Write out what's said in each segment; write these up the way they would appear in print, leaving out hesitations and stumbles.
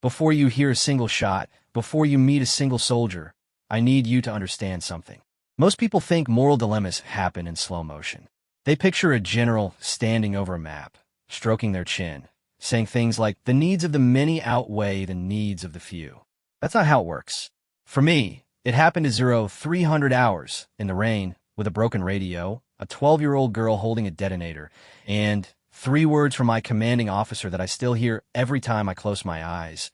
before you hear a single shot, before you meet a single soldier, I need you to understand something. Most people think moral dilemmas happen in slow motion. They picture a general standing over a map, stroking their chin, saying things like, the needs of the many outweigh the needs of the few. That's not how it works. For me, it happened to 0300 hours in the rain with a broken radio, a 12-year-old girl holding a detonator, and 3 words from my commanding officer that I still hear every time I close my eyes.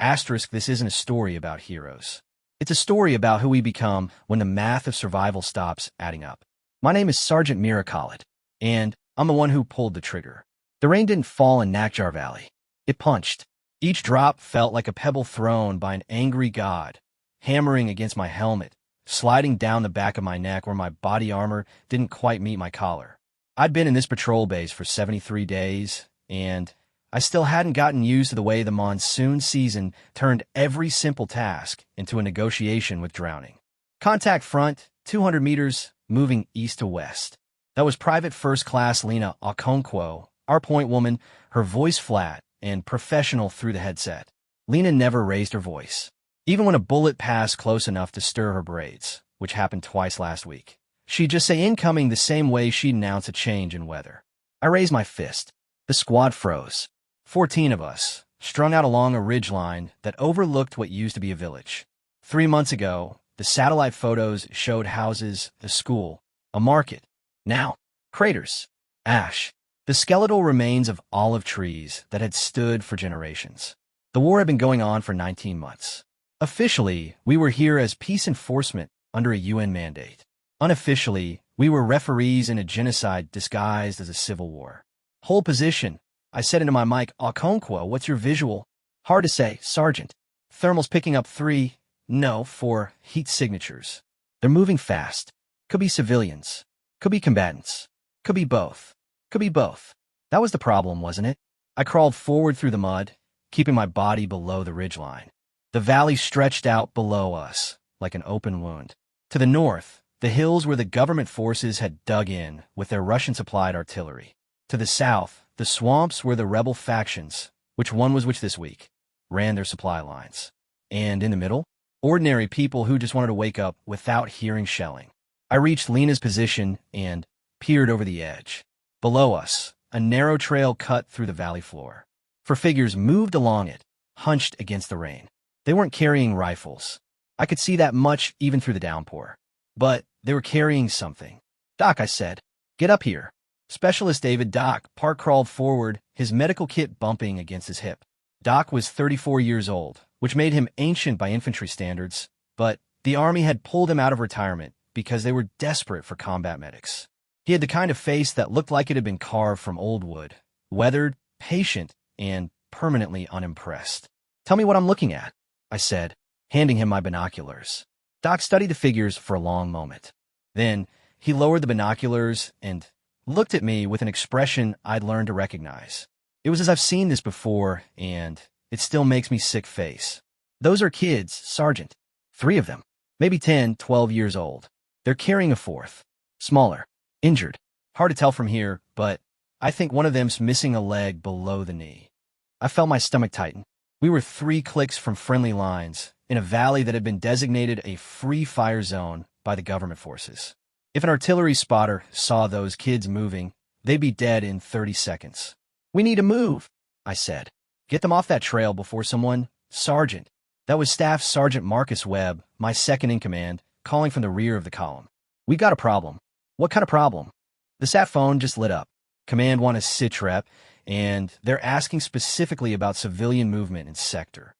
Asterisk, this isn't a story about heroes. It's a story about who we become when the math of survival stops adding up. My name is Sergeant Mira Khalid, and I'm the one who pulled the trigger. The rain didn't fall in Nakjar Valley. It punched. Each drop felt like a pebble thrown by an angry god, hammering against my helmet, sliding down the back of my neck where my body armor didn't quite meet my collar. I'd been in this patrol base for 73 days, and I still hadn't gotten used to the way the monsoon season turned every simple task into a negotiation with drowning. Contact front, 200 meters, moving east to west. That was Private First Class Lena Okonkwo, our point woman, her voice flat and professional through the headset. Lena never raised her voice, even when a bullet passed close enough to stir her braids, which happened twice last week. She'd just say incoming the same way she'd announce a change in weather. I raised my fist. The squad froze. 14 of us, strung out along a ridgeline that overlooked what used to be a village. 3 months ago, the satellite photos showed houses, a school, a market. Now, craters, ash, the skeletal remains of olive trees that had stood for generations. The war had been going on for 19 months. Officially, we were here as peace enforcement under a UN mandate. Unofficially, we were referees in a genocide disguised as a civil war. Hold position, I said into my mic. Okonkwo, what's your visual? Hard to say, Sergeant. Thermal's picking up 4 heat signatures. They're moving fast. Could be civilians. Could be combatants. Could be both. Could be both. That was the problem, wasn't it? I crawled forward through the mud, keeping my body below the ridgeline. The valley stretched out below us, like an open wound. To the north, the hills where the government forces had dug in with their Russian-supplied artillery. To the south, the swamps where the rebel factions, which one was which this week, ran their supply lines. And in the middle, ordinary people who just wanted to wake up without hearing shelling. I reached Lena's position and peered over the edge. Below us, a narrow trail cut through the valley floor. 4 figures moved along it, hunched against the rain. They weren't carrying rifles. I could see that much even through the downpour. But they were carrying something. Doc, I said, get up here. Specialist David Doc Park crawled forward, his medical kit bumping against his hip. Doc was 34 years old, which made him ancient by infantry standards, but the Army had pulled him out of retirement because they were desperate for combat medics. He had the kind of face that looked like it had been carved from old wood, weathered, patient, and permanently unimpressed. Tell me what I'm looking at, I said, handing him my binoculars. Doc studied the figures for a long moment. Then he lowered the binoculars and looked at me with an expression I'd learned to recognize. It was as I've seen this before, and it still makes me sick face. Those are kids, Sergeant. 3 of them. Maybe 10, 12 years old. They're carrying a 4th. Smaller. Injured. Hard to tell from here, but I think one of them's missing a leg below the knee. I felt my stomach tighten. We were 3 clicks from friendly lines in a valley that had been designated a free fire zone by the government forces. If an artillery spotter saw those kids moving, they'd be dead in 30 seconds. We need to move, I said. Get them off that trail before someone... Sergeant. That was Staff Sergeant Marcus Webb, my second in command, calling from the rear of the column. We got a problem. What kind of problem? The sat phone just lit up. Command want a sitrep, and they're asking specifically about civilian movement in sector.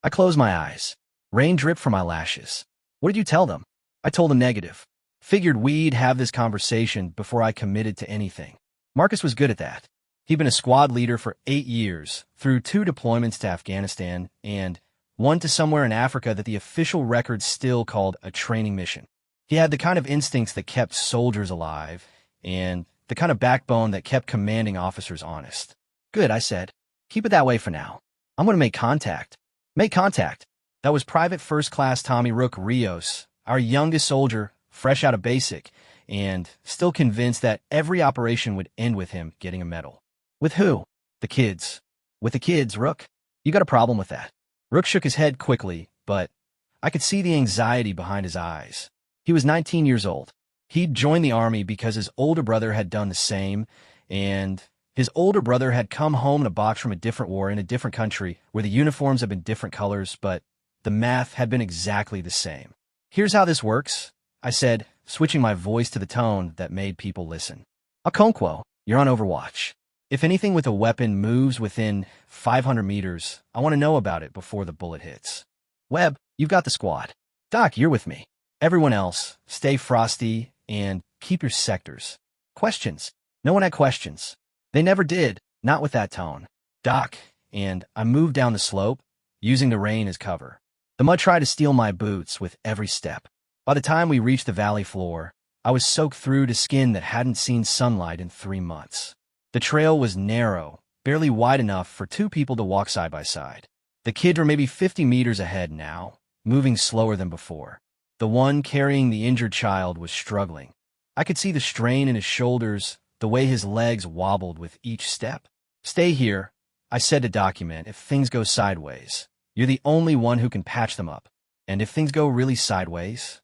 I closed my eyes. Rain dripped from my lashes. What did you tell them? I told them negative. Figured we'd have this conversation before I committed to anything. Marcus was good at that. He'd been a squad leader for 8 years, through 2 deployments to Afghanistan, and 1 to somewhere in Africa that the official record still called a training mission. He had the kind of instincts that kept soldiers alive, and the kind of backbone that kept commanding officers honest. Good, I said. Keep it that way for now. I'm going to make contact. Make contact. That was Private First Class Tommy Rook Rios, our youngest soldier, fresh out of basic, and still convinced that every operation would end with him getting a medal. With who? The kids. With the kids, Rook. You got a problem with that? Rook shook his head quickly, but I could see the anxiety behind his eyes. He was 19 years old. He'd joined the army because his older brother had done the same, and his older brother had come home in a box from a different war in a different country where the uniforms had been different colors, but the math had been exactly the same. Here's how this works, I said, switching my voice to the tone that made people listen. Okonkwo, you're on Overwatch. If anything with a weapon moves within 500 meters, I want to know about it before the bullet hits. Webb, you've got the squad. Doc, you're with me. Everyone else, stay frosty and keep your sectors. Questions? No one had questions. They never did, not with that tone. Doc, and I moved down the slope, using the rain as cover. The mud tried to steal my boots with every step. By the time we reached the valley floor, I was soaked through to skin that hadn't seen sunlight in 3 months. The trail was narrow, barely wide enough for 2 people to walk side by side. The kids were maybe 50 meters ahead now, moving slower than before. The one carrying the injured child was struggling. I could see the strain in his shoulders, the way his legs wobbled with each step. Stay here, I said to document if things go sideways. You're the only one who can patch them up. And if things go really sideways,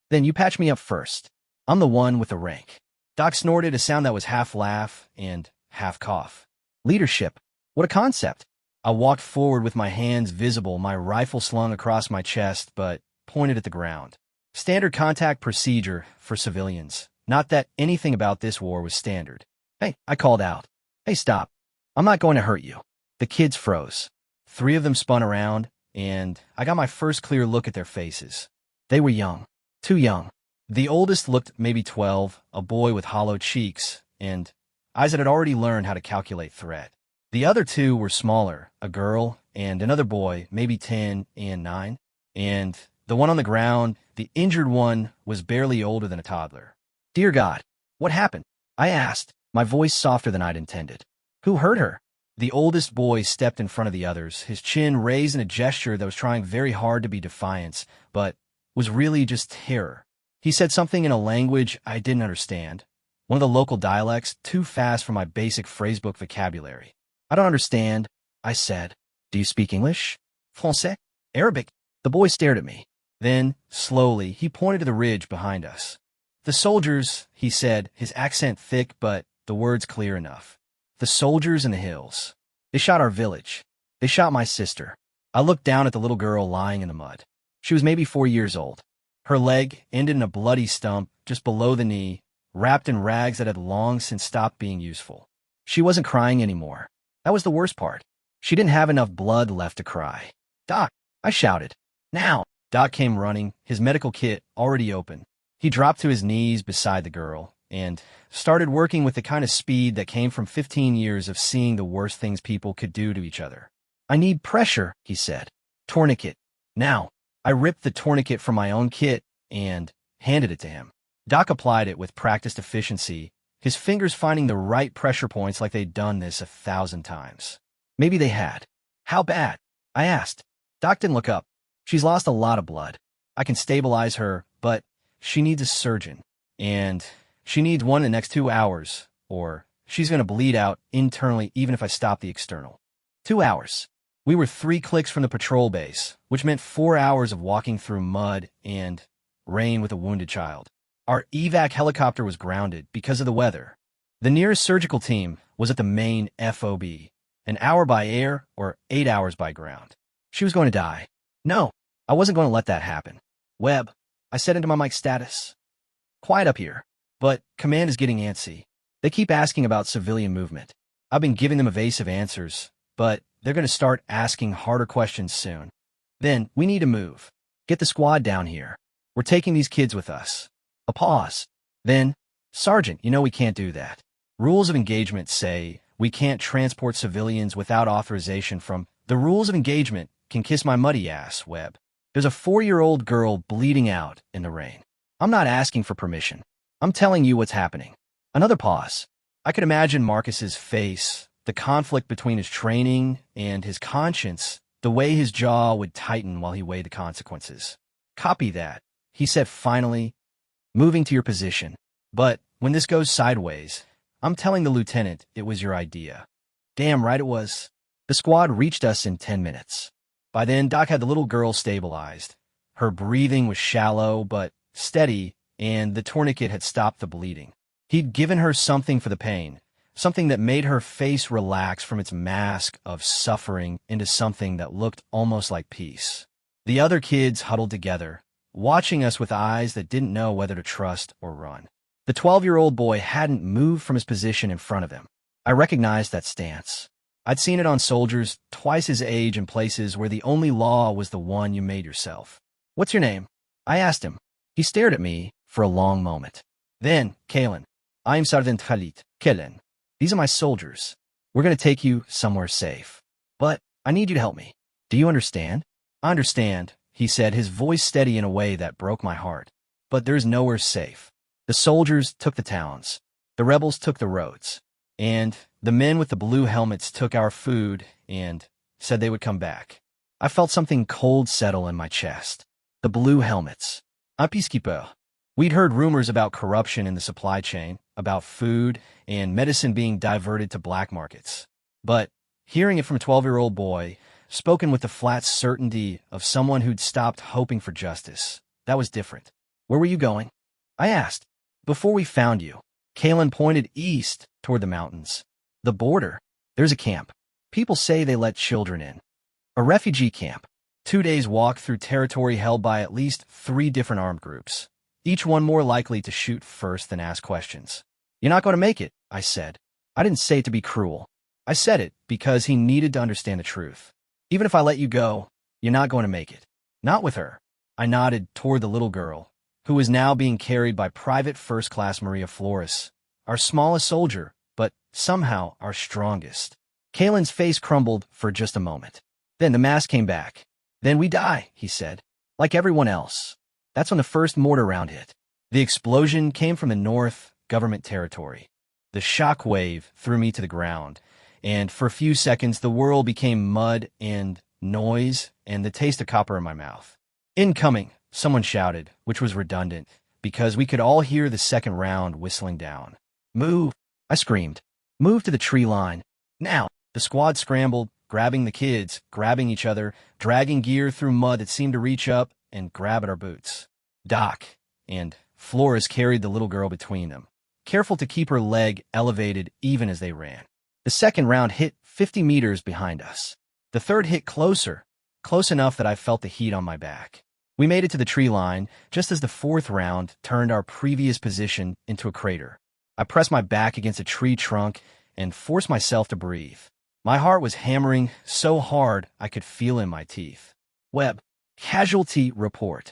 then you patch me up first. I'm the one with the rank. Doc snorted a sound that was half laugh and half cough. Leadership. What a concept. I walked forward with my hands visible, my rifle slung across my chest, but pointed at the ground. Standard contact procedure for civilians. Not that anything about this war was standard. Hey, I called out. Hey, stop. I'm not going to hurt you. The kids froze. 3 of them spun around, and I got my first clear look at their faces. They were young. Too young. The oldest looked maybe 12, a boy with hollow cheeks, and eyes that had already learned how to calculate threat. The other 2 were smaller, a girl and another boy, maybe 10 and 9. And the one on the ground, the injured one, was barely older than a toddler. Dear God, what happened? I asked, my voice softer than I'd intended. Who hurt her? The oldest boy stepped in front of the others, his chin raised in a gesture that was trying very hard to be defiance, but was really just terror. He said something in a language I didn't understand, one of the local dialects too fast for my basic phrasebook vocabulary. I don't understand, I said. Do you speak English? Français? Arabic? The boy stared at me. Then, slowly, he pointed to the ridge behind us. The soldiers, he said, his accent thick but the words clear enough. The soldiers in the hills. They shot our village. They shot my sister. I looked down at the little girl lying in the mud. She was maybe 4 years old. Her leg ended in a bloody stump just below the knee, wrapped in rags that had long since stopped being useful. She wasn't crying anymore. That was the worst part. She didn't have enough blood left to cry. Doc, I shouted. Now! Doc came running, his medical kit already open. He dropped to his knees beside the girl and started working with the kind of speed that came from 15 years of seeing the worst things people could do to each other. I need pressure, he said. Tourniquet. Now. I ripped the tourniquet from my own kit and handed it to him. Doc applied it with practiced efficiency, his fingers finding the right pressure points like they'd done this 1,000 times. Maybe they had. How bad? I asked. Doc didn't look up. She's lost a lot of blood. I can stabilize her, but she needs a surgeon. And she needs one in the next 2 hours, or she's going to bleed out internally even if I stop the external. 2 hours. We were 3 clicks from the patrol base, which meant 4 hours of walking through mud and rain with a wounded child. Our evac helicopter was grounded because of the weather. The nearest surgical team was at the main FOB, an hour by air or 8 hours by ground. She was going to die. No, I wasn't going to let that happen. Webb, I said into my mic status. Quiet up here, but command is getting antsy. They keep asking about civilian movement. I've been giving them evasive answers, but they're going to start asking harder questions soon. Then, we need to move. Get the squad down here. We're taking these kids with us. A pause. Then, Sergeant, you know we can't do that. Rules of engagement say we can't transport civilians without authorization from... The rules of engagement can kiss my muddy ass, Webb. There's a 4-year-old girl bleeding out in the rain. I'm not asking for permission. I'm telling you what's happening. Another pause. I could imagine Marcus's face, the conflict between his training and his conscience, the way his jaw would tighten while he weighed the consequences. Copy that, he said finally, moving to your position. But when this goes sideways, I'm telling the lieutenant it was your idea. Damn right it was. The squad reached us in 10 minutes. By then, Doc had the little girl stabilized. Her breathing was shallow but steady, and the tourniquet had stopped the bleeding. He'd given her something for the pain, something that made her face relax from its mask of suffering into something that looked almost like peace. The other kids huddled together, watching us with eyes that didn't know whether to trust or run. The 12-year-old boy hadn't moved from his position in front of him. I recognized that stance. I'd seen it on soldiers twice his age in places where the only law was the one you made yourself. "What's your name?" I asked him. He stared at me for a long moment. Then, "Kalen. I'm Sergeant Khalid. Kalen. These are my soldiers. We're going to take you somewhere safe. But I need you to help me. Do you understand?" "I understand," he said, his voice steady in a way that broke my heart. "But there's nowhere safe. The soldiers took the towns. The rebels took the roads. And the men with the blue helmets took our food and said they would come back." I felt something cold settle in my chest. The blue helmets. Un peacekeeper. We'd heard rumors about corruption in the supply chain, about food and medicine being diverted to black markets. But hearing it from a 12-year-old boy, spoken with the flat certainty of someone who'd stopped hoping for justice, that was different. "Where were you going?" I asked. "Before we found you." Kalen pointed east toward the mountains. "The border. There's a camp. People say they let children in. A refugee camp. 2 days walk through territory held by at least 3 different armed groups, each one more likely to shoot first than ask questions." "You're not going to make it," I said. I didn't say it to be cruel. I said it because he needed to understand the truth. "Even if I let you go, you're not going to make it. Not with her." I nodded toward the little girl, who was now being carried by Private First Class Maria Flores, our smallest soldier, but somehow our strongest. Kalen's face crumbled for just a moment. Then the mask came back. "Then we die," he said, "like everyone else." That's when the first mortar round hit. The explosion came from the North government territory. The shock wave threw me to the ground, and for a few seconds the world became mud and noise and the taste of copper in my mouth. "Incoming," someone shouted, which was redundant, because we could all hear the second round whistling down. "Move," I screamed. "Move to the tree line. Now." The squad scrambled, grabbing the kids, grabbing each other, dragging gear through mud that seemed to reach up and grab at our boots. Doc and Flores carried the little girl between them, careful to keep her leg elevated even as they ran. The second round hit 50 meters behind us. The third hit closer, close enough that I felt the heat on my back. We made it to the tree line just as the fourth round turned our previous position into a crater. I pressed my back against a tree trunk and forced myself to breathe. My heart was hammering so hard I could feel in my teeth. "Webb, casualty report."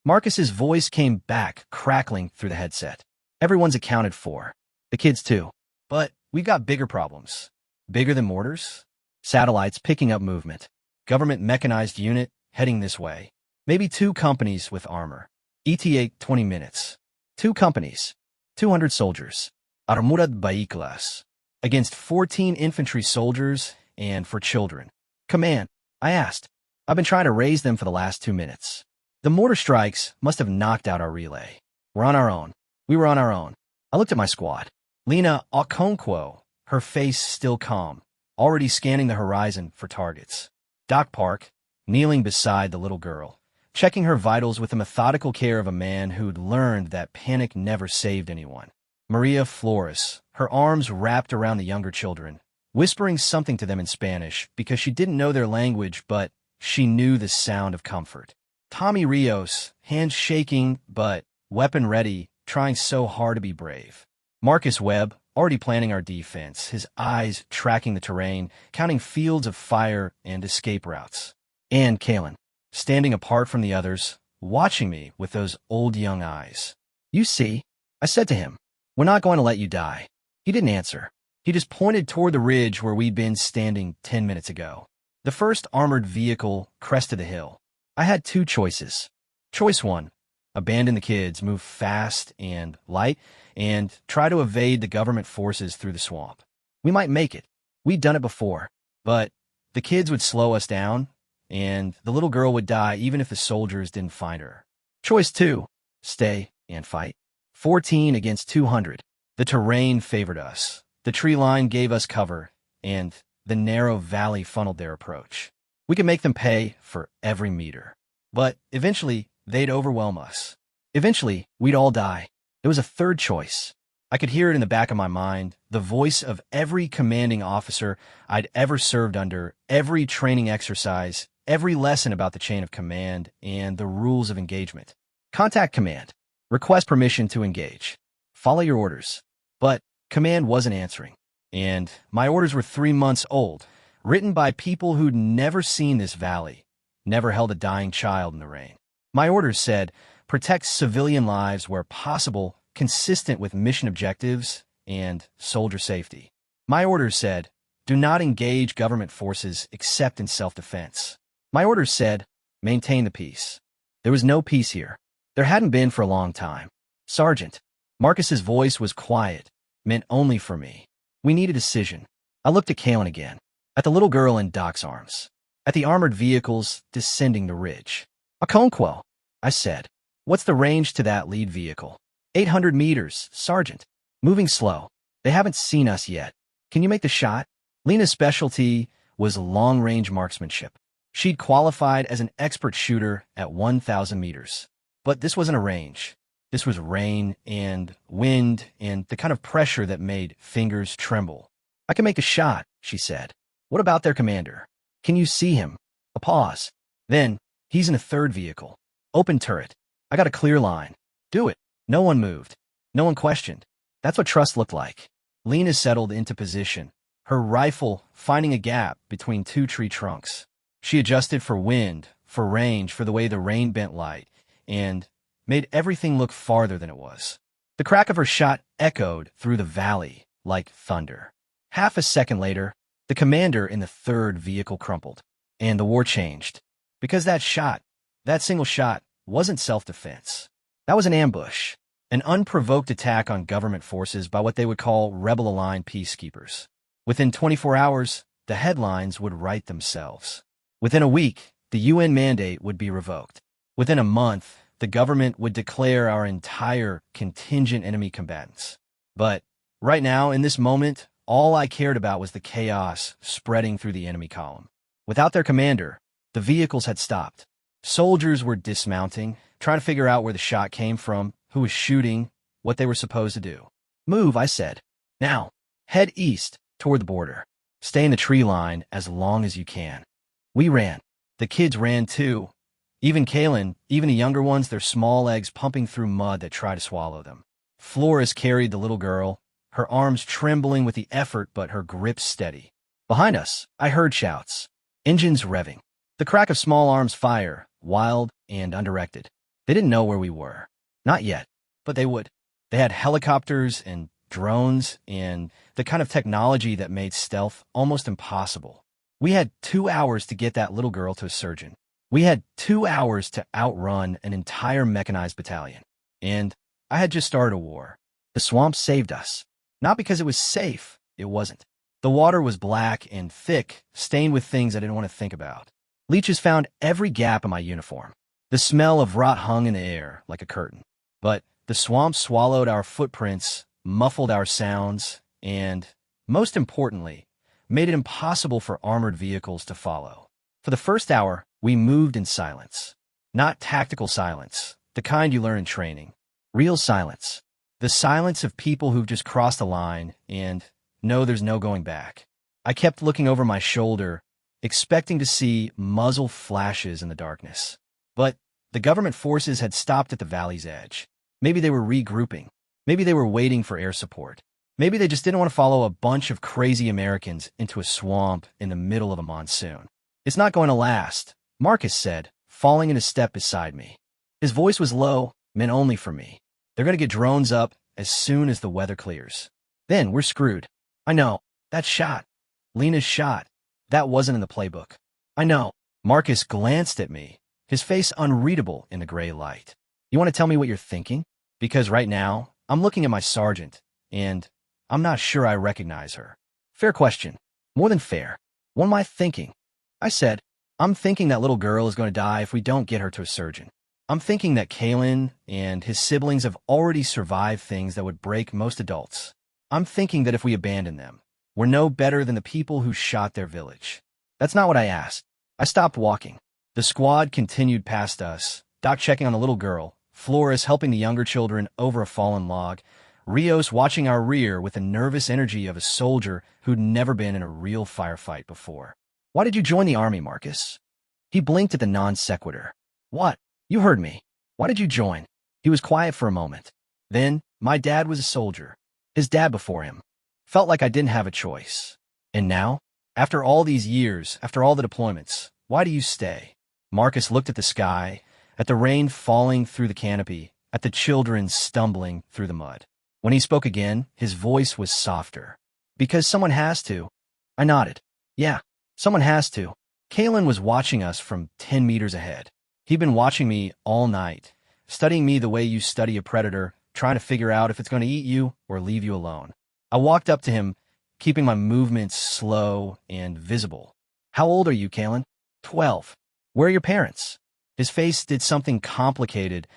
Marcus's voice came back, crackling through the headset. "Everyone's accounted for. The kids too. But we've got bigger problems." "Bigger than mortars?" "Satellites picking up movement. Government mechanized unit heading this way. Maybe 2 companies with armor. ETA 20 minutes. 2 companies. 200 soldiers. Armurad vehículos. Against 14 infantry soldiers and for children. Command," I asked. "I've been trying to raise them for the last 2 minutes. The mortar strikes must have knocked out our relay. We're on our own." We were on our own. I looked at my squad. Lena Okonkwo, her face still calm, already scanning the horizon for targets. Doc Park, kneeling beside the little girl, checking her vitals with the methodical care of a man who'd learned that panic never saved anyone. Maria Flores, her arms wrapped around the younger children, whispering something to them in Spanish because she didn't know their language, but she knew the sound of comfort. Tommy Rios, hands shaking but weapon ready, trying so hard to be brave. Marcus Webb, already planning our defense, his eyes tracking the terrain, counting fields of fire and escape routes. And Kalen, standing apart from the others, watching me with those old young eyes. "You see," I said to him, "we're not going to let you die." He didn't answer. He just pointed toward the ridge where we'd been standing 10 minutes ago. The first armored vehicle crested the hill. I had 2 choices. Choice 1, abandon the kids, move fast and light, and try to evade the government forces through the swamp. We might make it. We'd done it before. But the kids would slow us down, and the little girl would die even if the soldiers didn't find her. Choice 2, stay and fight. 14 against 200. The terrain favored us. The tree line gave us cover, and the narrow valley funneled their approach. We could make them pay for every meter. But eventually, they'd overwhelm us. Eventually, we'd all die. There was a third choice. I could hear it in the back of my mind, the voice of every commanding officer I'd ever served under, every training exercise, every lesson about the chain of command and the rules of engagement. Contact command. Request permission to engage. Follow your orders. But command wasn't answering. And my orders were 3 months old, written by people who'd never seen this valley, never held a dying child in the rain. My orders said, protect civilian lives where possible, consistent with mission objectives and soldier safety. My orders said, do not engage government forces except in self-defense. My orders said, maintain the peace. There was no peace here. There hadn't been for a long time. Sergeant. Marcus's voice was quiet, meant only for me. We need a decision. I looked at Kalen again, at the little girl in Doc's arms, at the armored vehicles descending the ridge. Okonkwo, I said. What's the range to that lead vehicle? 800 meters, Sergeant. Moving slow. They haven't seen us yet. Can you make the shot? Lena's specialty was long-range marksmanship. She'd qualified as an expert shooter at 1,000 meters. But this wasn't a range. This was rain and wind and the kind of pressure that made fingers tremble. I can make a shot, she said. What about their commander? Can you see him? A pause. Then, he's in a third vehicle. Open turret. I got a clear line. Do it. No one moved. No one questioned. That's what trust looked like. Lena settled into position, her rifle finding a gap between 2 tree trunks. She adjusted for wind, for range, for the way the rain bent light, and made everything look farther than it was. The crack of her shot echoed through the valley like thunder. Half a second later, the commander in the third vehicle crumpled, and the war changed. Because that shot, that single shot, wasn't self-defense. That was an ambush, an unprovoked attack on government forces by what they would call rebel-aligned peacekeepers. Within 24 hours, the headlines would write themselves. Within a week, the UN mandate would be revoked. Within a month, the government would declare our entire contingent enemy combatants. But right now, in this moment, all I cared about was the chaos spreading through the enemy column. Without their commander, the vehicles had stopped. Soldiers were dismounting, trying to figure out where the shot came from, who was shooting, what they were supposed to do. Move, I said. Now, head east, toward the border. Stay in the tree line as long as you can. We ran. The kids ran too. Even Kalen, even the younger ones, their small legs pumping through mud that tried to swallow them. Flores carried the little girl, her arms trembling with the effort but her grip steady. Behind us, I heard shouts. Engines revving. The crack of small arms fire, wild and undirected. They didn't know where we were. Not yet, but they would. They had helicopters and drones and the kind of technology that made stealth almost impossible. We had 2 hours to get that little girl to a surgeon. We had 2 hours to outrun an entire mechanized battalion. And I had just started a war. The swamp saved us. Not because it was safe. It wasn't. The water was black and thick, stained with things I didn't want to think about. Leeches found every gap in my uniform. The smell of rot hung in the air like a curtain. But the swamp swallowed our footprints, muffled our sounds, and, most importantly, made it impossible for armored vehicles to follow. For the first hour, we moved in silence. Not tactical silence, the kind you learn in training. Real silence. The silence of people who've just crossed a line and know there's no going back. I kept looking over my shoulder, expecting to see muzzle flashes in the darkness. But the government forces had stopped at the valley's edge. Maybe they were regrouping. Maybe they were waiting for air support. Maybe they just didn't want to follow a bunch of crazy Americans into a swamp in the middle of a monsoon. It's not going to last, Marcus said, falling in a step beside me. His voice was low, meant only for me. They're going to get drones up as soon as the weather clears. Then we're screwed. I know. That shot. Lena's shot. That wasn't in the playbook. I know. Marcus glanced at me, his face unreadable in the gray light. You want to tell me what you're thinking? Because right now, I'm looking at my sergeant, and I'm not sure I recognize her. Fair question. More than fair. What am I thinking? I said, I'm thinking that little girl is going to die if we don't get her to a surgeon. I'm thinking that Kalen and his siblings have already survived things that would break most adults. I'm thinking that if we abandon them, we're no better than the people who shot their village. That's not what I asked. I stopped walking. The squad continued past us, Doc checking on the little girl, Flores helping the younger children over a fallen log, Rios watching our rear with the nervous energy of a soldier who'd never been in a real firefight before. Why did you join the army, Marcus? He blinked at the non sequitur. What? You heard me. Why did you join? He was quiet for a moment. Then, my dad was a soldier. His dad before him. Felt like I didn't have a choice. And now, after all these years, after all the deployments, why do you stay? Marcus looked at the sky, at the rain falling through the canopy, at the children stumbling through the mud. When he spoke again, his voice was softer. Because someone has to. I nodded. Yeah, someone has to. Kalen was watching us from 10 meters ahead. He'd been watching me all night, studying me the way you study a predator, trying to figure out if it's going to eat you or leave you alone. I walked up to him, keeping my movements slow and visible. How old are you, Kalen? 12. Where are your parents? His face did something complicated,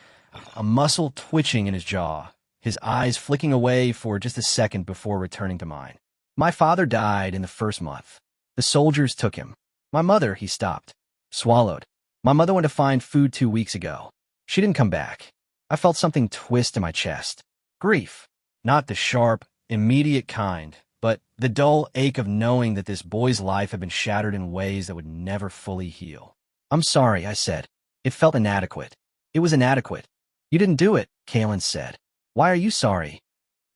a muscle twitching in his jaw, his eyes flicking away for just a second before returning to mine. My father died in the first month. The soldiers took him. My mother, he stopped. Swallowed. My mother went to find food 2 weeks ago. She didn't come back. I felt something twist in my chest. Grief. Not the sharp, immediate kind, but the dull ache of knowing that this boy's life had been shattered in ways that would never fully heal. I'm sorry, I said. It felt inadequate. It was inadequate. You didn't do it, Kalen said. Why are you sorry?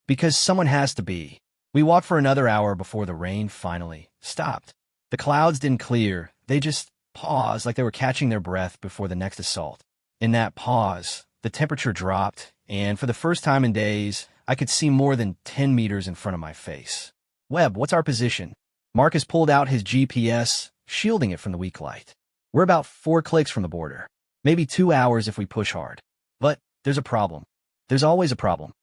Because someone has to be. We walked for another hour before the rain finally stopped. The clouds didn't clear. They just paused like they were catching their breath before the next assault. In that pause, the temperature dropped, and for the first time in days, I could see more than 10 meters in front of my face. Webb, what's our position? Marcus pulled out his GPS, shielding it from the weak light. We're about 4 clicks from the border. Maybe 2 hours if we push hard. But there's a problem. There's always a problem.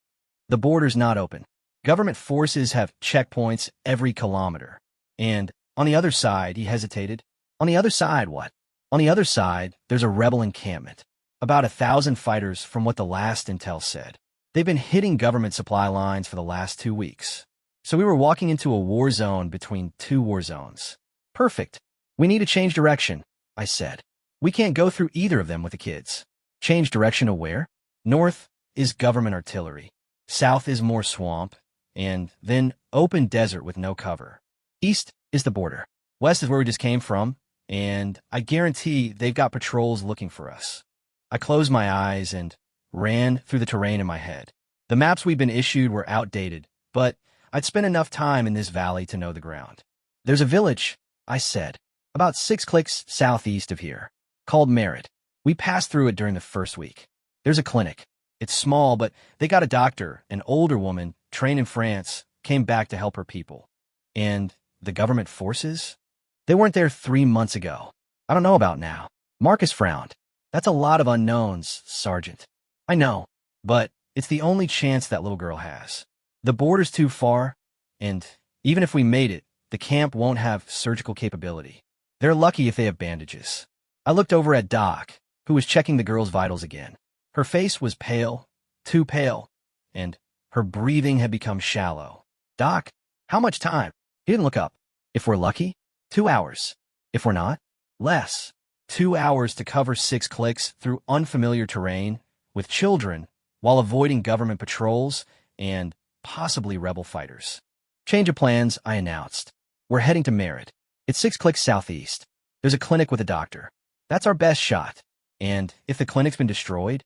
The border's not open. Government forces have checkpoints every kilometer. And on the other side, he hesitated. On the other side, what? On the other side, there's a rebel encampment. About 1,000 fighters from what the last intel said. They've been hitting government supply lines for the last 2 weeks. So we were walking into a war zone between 2 war zones. Perfect. We need to change direction, I said. We can't go through either of them with the kids. Change direction to where? North is government artillery. South is more swamp, and then open desert with no cover. East is the border. West is where we just came from, and I guarantee they've got patrols looking for us. I closed my eyes and ran through the terrain in my head. The maps we'd been issued were outdated, but I'd spent enough time in this valley to know the ground. There's a village, I said, about 6 clicks southeast of here, called Merritt. We passed through it during the first week. There's a clinic. It's small, but they got a doctor, an older woman, trained in France, came back to help her people. And the government forces? They weren't there 3 months ago. I don't know about now. Marcus frowned. That's a lot of unknowns, Sergeant. I know, but it's the only chance that little girl has. The border's too far, and even if we made it, the camp won't have surgical capability. They're lucky if they have bandages. I looked over at Doc, who was checking the girl's vitals again. Her face was pale, too pale, and her breathing had become shallow. Doc, how much time? He didn't look up. If we're lucky, 2 hours. If we're not, less. 2 hours to cover 6 clicks through unfamiliar terrain with children while avoiding government patrols and possibly rebel fighters. Change of plans, I announced. We're heading to Merritt. It's 6 clicks southeast. There's a clinic with a doctor. That's our best shot. And if the clinic's been destroyed?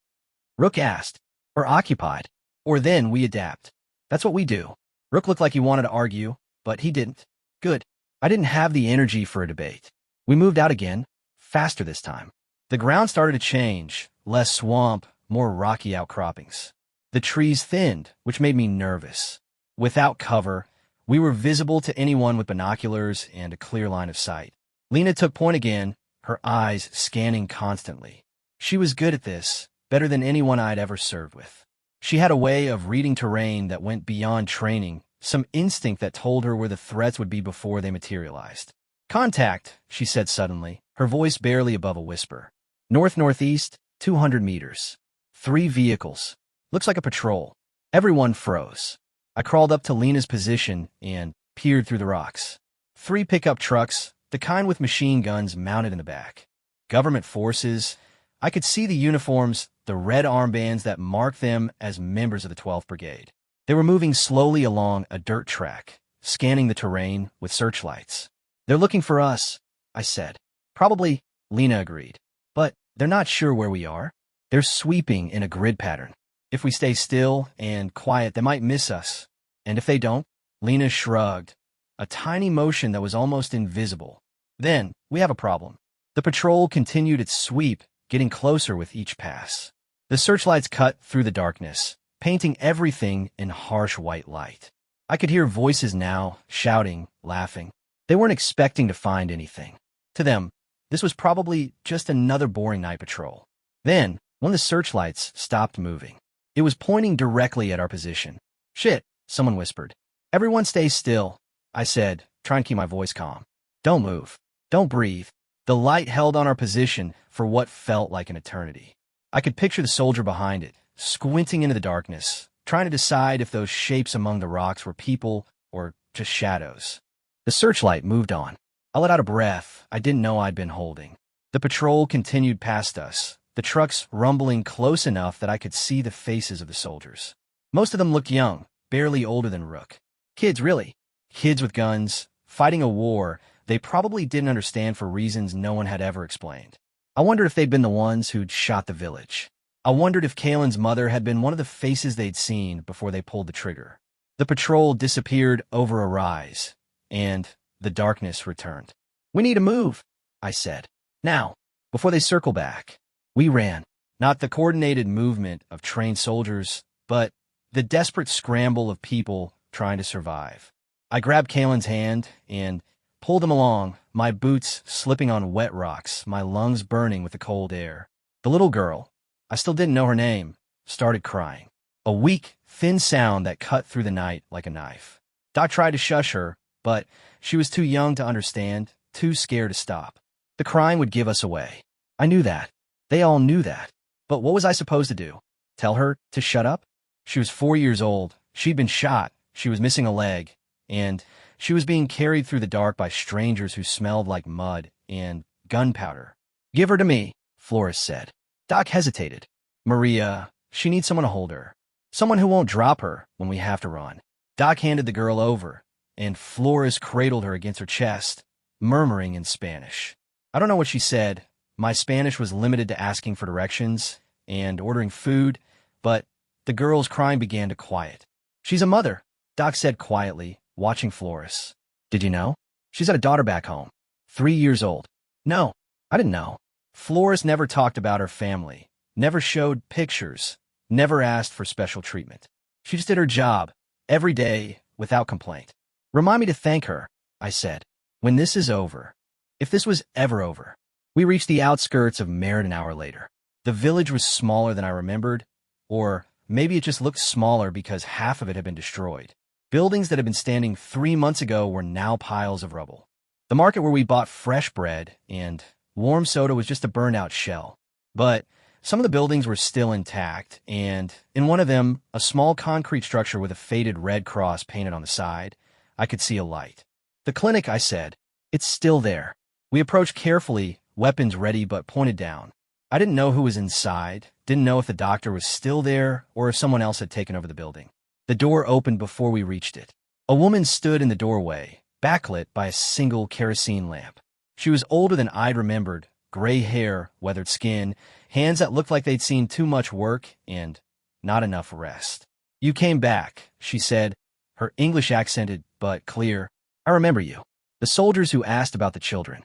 Rook asked. Or occupied. Or then we adapt. That's what we do. Rook looked like he wanted to argue, but he didn't. Good. I didn't have the energy for a debate. We moved out again, faster this time. The ground started to change, less swamp, more rocky outcroppings. The trees thinned, which made me nervous. Without cover, we were visible to anyone with binoculars and a clear line of sight. Lena took point again, her eyes scanning constantly. She was good at this, better than anyone I'd ever served with. She had a way of reading terrain that went beyond training, some instinct that told her where the threats would be before they materialized. Contact, she said suddenly, her voice barely above a whisper. North-northeast, 200 meters. 3 vehicles. Looks like a patrol. Everyone froze. I crawled up to Lena's position and peered through the rocks. 3 pickup trucks, the kind with machine guns mounted in the back. Government forces. I could see the uniforms, the red armbands that marked them as members of the 12th Brigade. They were moving slowly along a dirt track, scanning the terrain with searchlights. "They're looking for us," I said. "Probably," Lena agreed. "But they're not sure where we are. They're sweeping in a grid pattern. If we stay still and quiet, they might miss us. And if they don't," Lena shrugged, a tiny motion that was almost invisible, "then we have a problem." The patrol continued its sweep, getting closer with each pass. The searchlights cut through the darkness, painting everything in harsh white light. I could hear voices now, shouting, laughing. They weren't expecting to find anything. To them, this was probably just another boring night patrol. Then, one of the searchlights stopped moving. It was pointing directly at our position. "Shit," someone whispered. "Everyone stay still," I said, trying to keep my voice calm. "Don't move. Don't breathe." The light held on our position for what felt like an eternity. I could picture the soldier behind it, squinting into the darkness, trying to decide if those shapes among the rocks were people or just shadows. The searchlight moved on. I let out a breath I didn't know I'd been holding. The patrol continued past us, the trucks rumbling close enough that I could see the faces of the soldiers. Most of them looked young, barely older than Rook. Kids, really. Kids with guns, fighting a war they probably didn't understand for reasons no one had ever explained. I wondered if they'd been the ones who'd shot the village. I wondered if Kalen's mother had been one of the faces they'd seen before they pulled the trigger. The patrol disappeared over a rise, and the darkness returned. "We need to move," I said. "Now, before they circle back." We ran, not the coordinated movement of trained soldiers, but the desperate scramble of people trying to survive. I grabbed Kalen's hand and pulled him along, my boots slipping on wet rocks, my lungs burning with the cold air. The little girl, I still didn't know her name, started crying. A weak, thin sound that cut through the night like a knife. Doc tried to shush her, but she was too young to understand, too scared to stop. The crying would give us away. I knew that. They all knew that. But what was I supposed to do? Tell her to shut up? She was 4 years old. She'd been shot. She was missing a leg. And she was being carried through the dark by strangers who smelled like mud and gunpowder. "Give her to me," Flores said. Doc hesitated. "Maria, she needs someone to hold her. Someone who won't drop her when we have to run." Doc handed the girl over, and Flores cradled her against her chest, murmuring in Spanish. I don't know what she said. My Spanish was limited to asking for directions and ordering food, but the girl's crying began to quiet. "She's a mother," Doc said quietly, watching Flores. "Did you know? She's got a daughter back home, 3 years old." "No, I didn't know." Flores never talked about her family, never showed pictures, never asked for special treatment. She just did her job, every day, without complaint. "Remind me to thank her," I said, "when this is over. If this was ever over." We reached the outskirts of Merritt an hour later. The village was smaller than I remembered, or maybe it just looked smaller because half of it had been destroyed. Buildings that had been standing 3 months ago were now piles of rubble. The market where we bought fresh bread and warm soda was just a burned-out shell. But some of the buildings were still intact, and in one of them, a small concrete structure with a faded red cross painted on the side, I could see a light. "The clinic," I said. "It's still there." We approached carefully, weapons ready but pointed down. I didn't know who was inside, didn't know if the doctor was still there or if someone else had taken over the building. The door opened before we reached it. A woman stood in the doorway, backlit by a single kerosene lamp. She was older than I'd remembered, gray hair, weathered skin, hands that looked like they'd seen too much work and not enough rest. "You came back," she said, her English accented but clear. "I remember you. The soldiers who asked about the children."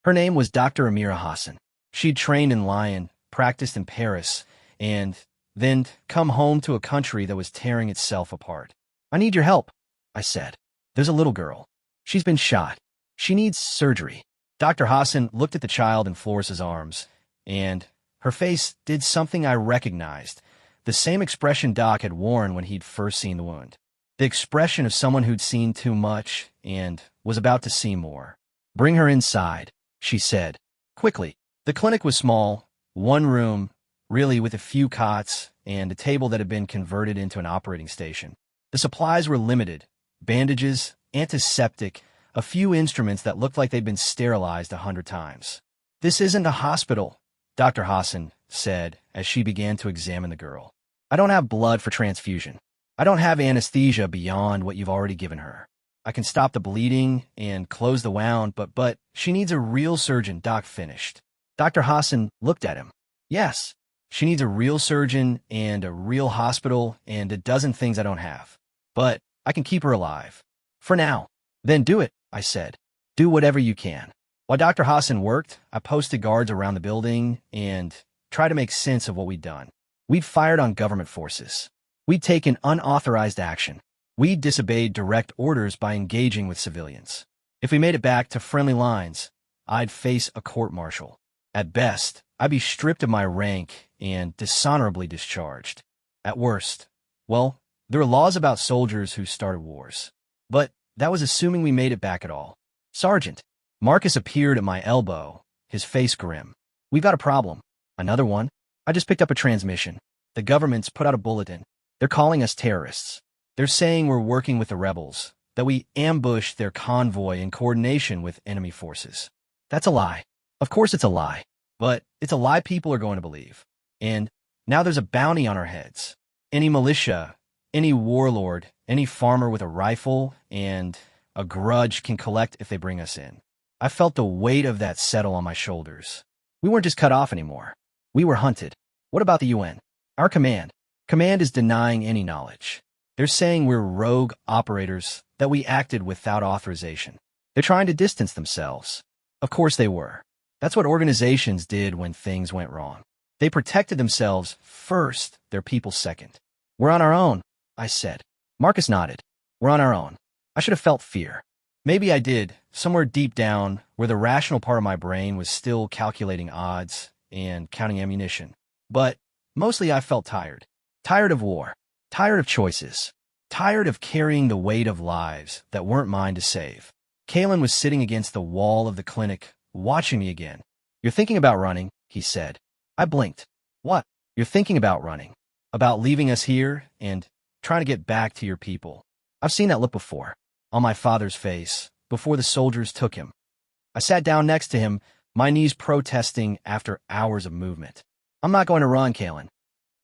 Her name was Dr. Amira Hassan. She'd trained in Lyon, practiced in Paris, and then come home to a country that was tearing itself apart. "I need your help," I said. "There's a little girl. She's been shot. She needs surgery." Dr. Hassan looked at the child in Flores's arms, and her face did something I recognized, the same expression Doc had worn when he'd first seen the wound. The expression of someone who'd seen too much and was about to see more. "Bring her inside," she said, quickly. The clinic was small, one room, really, with a few cots and a table that had been converted into an operating station. The supplies were limited: bandages, antiseptic, a few instruments that looked like they'd been sterilized 100 times. "This isn't a hospital," Dr. Hassan said as she began to examine the girl. "I don't have blood for transfusion. I don't have anesthesia beyond what you've already given her. I can stop the bleeding and close the wound, but she needs a real surgeon," Doc finished. Dr. Hassan looked at him. "Yes, she needs a real surgeon and a real hospital and a dozen things I don't have. But I can keep her alive. For now." "Then do it," I said. "Do whatever you can." While Dr. Hassan worked, I posted guards around the building and tried to make sense of what we'd done. We'd fired on government forces. We'd taken unauthorized action. We disobeyed direct orders by engaging with civilians. If we made it back to friendly lines, I'd face a court-martial. At best, I'd be stripped of my rank and dishonorably discharged. At worst, well, there were laws about soldiers who started wars. But that was assuming we made it back at all. "Sergeant." Marcus appeared at my elbow, his face grim. "We've got a problem." "Another one?" "I just picked up a transmission. The government's put out a bulletin. They're calling us terrorists. They're saying we're working with the rebels, that we ambushed their convoy in coordination with enemy forces." "That's a lie." "Of course it's a lie. But it's a lie people are going to believe. And now there's a bounty on our heads. Any militia, any warlord, any farmer with a rifle and a grudge can collect if they bring us in." I felt the weight of that settle on my shoulders. We weren't just cut off anymore. We were hunted. What about the UN? Our command. Command is denying any knowledge. They're saying we're rogue operators, that we acted without authorization. They're trying to distance themselves. Of course they were. That's what organizations did when things went wrong. They protected themselves first, their people second. "We're on our own," I said. Marcus nodded. "We're on our own." I should have felt fear. Maybe I did, somewhere deep down where the rational part of my brain was still calculating odds and counting ammunition. But mostly I felt tired. Tired of war. Tired of choices. Tired of carrying the weight of lives that weren't mine to save. Kalen was sitting against the wall of the clinic, watching me again. "You're thinking about running," he said. I blinked. "What?" "You're thinking about running. About leaving us here and trying to get back to your people." I've seen that look before. On my father's face, before the soldiers took him. I sat down next to him, my knees protesting after hours of movement. "I'm not going to run, Kalen."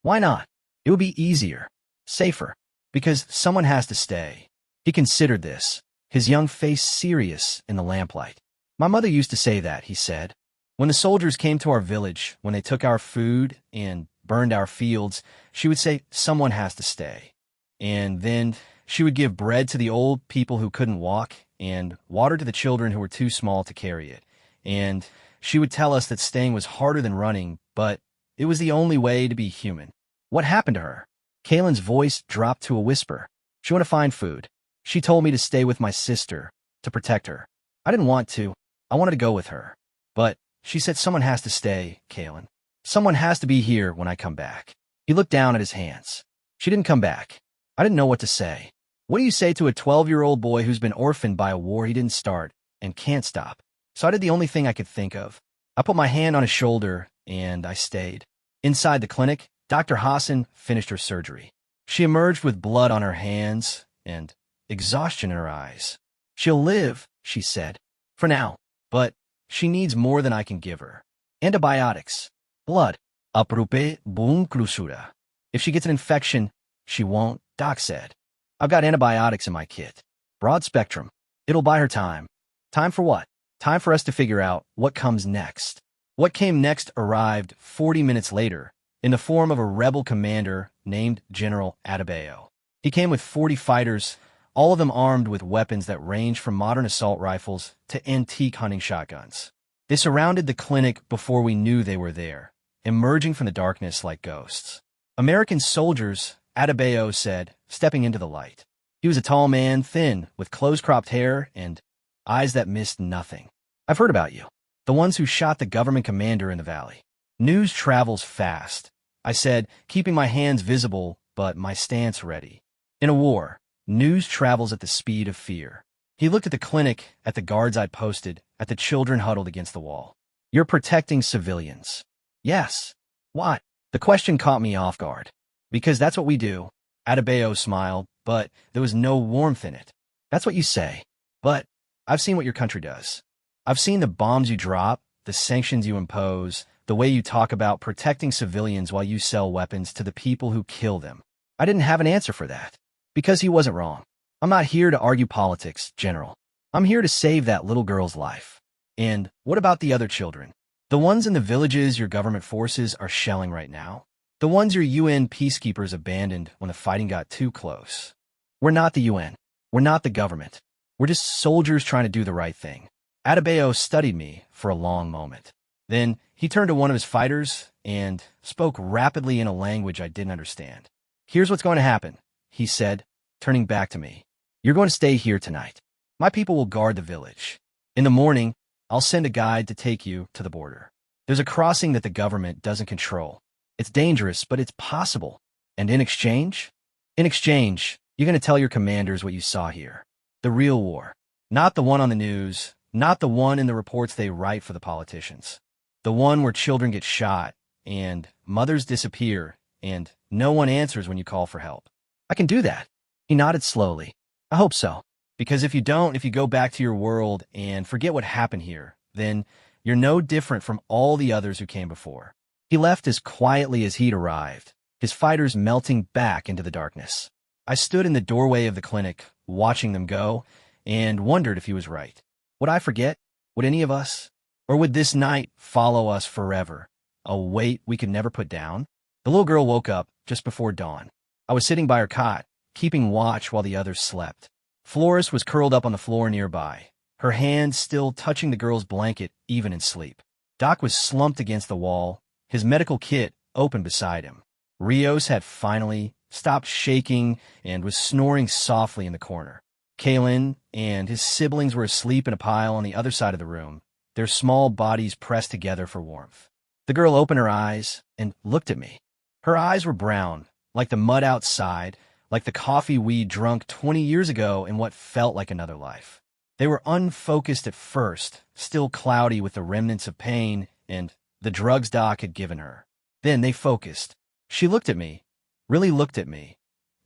"Why not?" "It would be easier. Safer. Because someone has to stay." He considered this, his young face serious in the lamplight. "My mother used to say that," he said. "When the soldiers came to our village, when they took our food and burned our fields, she would say, 'Someone has to stay.' And then she would give bread to the old people who couldn't walk and water to the children who were too small to carry it. And she would tell us that staying was harder than running, but it was the only way to be human." "What happened to her?" Kalen's voice dropped to a whisper. "She went to find food. She told me to stay with my sister, to protect her. I didn't want to. I wanted to go with her. But she said someone has to stay, Kalen. Someone has to be here when I come back." He looked down at his hands. "She didn't come back." I didn't know what to say. What do you say to a 12-year-old boy who's been orphaned by a war he didn't start and can't stop? So I did the only thing I could think of. I put my hand on his shoulder, and I stayed. Inside the clinic, Dr. Hassan finished her surgery. She emerged with blood on her hands and exhaustion in her eyes. "She'll live," she said, "for now. But she needs more than I can give her. Antibiotics. Blood. Aprupe boom clusura. If she gets an infection, she won't," Doc said. "I've got antibiotics in my kit. Broad spectrum. It'll buy her time." Time for what? Time for us to figure out what comes next. What came next arrived 40 minutes later in the form of a rebel commander named General Adebayo. He came with 40 fighters, all of them armed with weapons that range from modern assault rifles to antique hunting shotguns. They surrounded the clinic before we knew they were there, emerging from the darkness like ghosts. "American soldiers," Adebayo said, stepping into the light. He was a tall man, thin, with close-cropped hair and eyes that missed nothing. "I've heard about you. The ones who shot the government commander in the valley." "News travels fast," I said, keeping my hands visible but my stance ready. In a war, news travels at the speed of fear. He looked at the clinic, at the guards I'd posted, at the children huddled against the wall. "You're protecting civilians." "Yes." "Why?" The question caught me off guard. "Because that's what we do." Adebayo smiled, but there was no warmth in it. "That's what you say. But I've seen what your country does. I've seen the bombs you drop, the sanctions you impose, the way you talk about protecting civilians while you sell weapons to the people who kill them. I didn't have an answer for that. Because he wasn't wrong. I'm not here to argue politics, General. I'm here to save that little girl's life. And what about the other children? The ones in the villages your government forces are shelling right now? The ones your UN peacekeepers abandoned when the fighting got too close? We're not the UN. We're not the government. We're just soldiers trying to do the right thing. Adebayo studied me for a long moment. Then he turned to one of his fighters and spoke rapidly in a language I didn't understand. Here's what's going to happen, he said, turning back to me. You're going to stay here tonight. My people will guard the village. In the morning, I'll send a guide to take you to the border. There's a crossing that the government doesn't control. It's dangerous, but it's possible. And in exchange? In exchange, you're going to tell your commanders what you saw here. The real war. Not the one on the news, not the one in the reports they write for the politicians. The one where children get shot, and mothers disappear, and no one answers when you call for help. I can do that. He nodded slowly. I hope so. Because if you don't, if you go back to your world and forget what happened here, then you're no different from all the others who came before. He left as quietly as he'd arrived, his fighters melting back into the darkness. I stood in the doorway of the clinic, watching them go, and wondered if he was right. Would I forget? Would any of us? Or would this night follow us forever? A weight we could never put down? The little girl woke up just before dawn. I was sitting by her cot, keeping watch while the others slept. Flores was curled up on the floor nearby, her hand still touching the girl's blanket even in sleep. Doc was slumped against the wall, his medical kit open beside him. Rios had finally stopped shaking and was snoring softly in the corner. Kalen and his siblings were asleep in a pile on the other side of the room, their small bodies pressed together for warmth. The girl opened her eyes and looked at me. Her eyes were brown, like the mud outside, like the coffee we'd drunk 20 years ago in what felt like another life. They were unfocused at first, still cloudy with the remnants of pain and the drugs Doc had given her. Then they focused. She looked at me, really looked at me,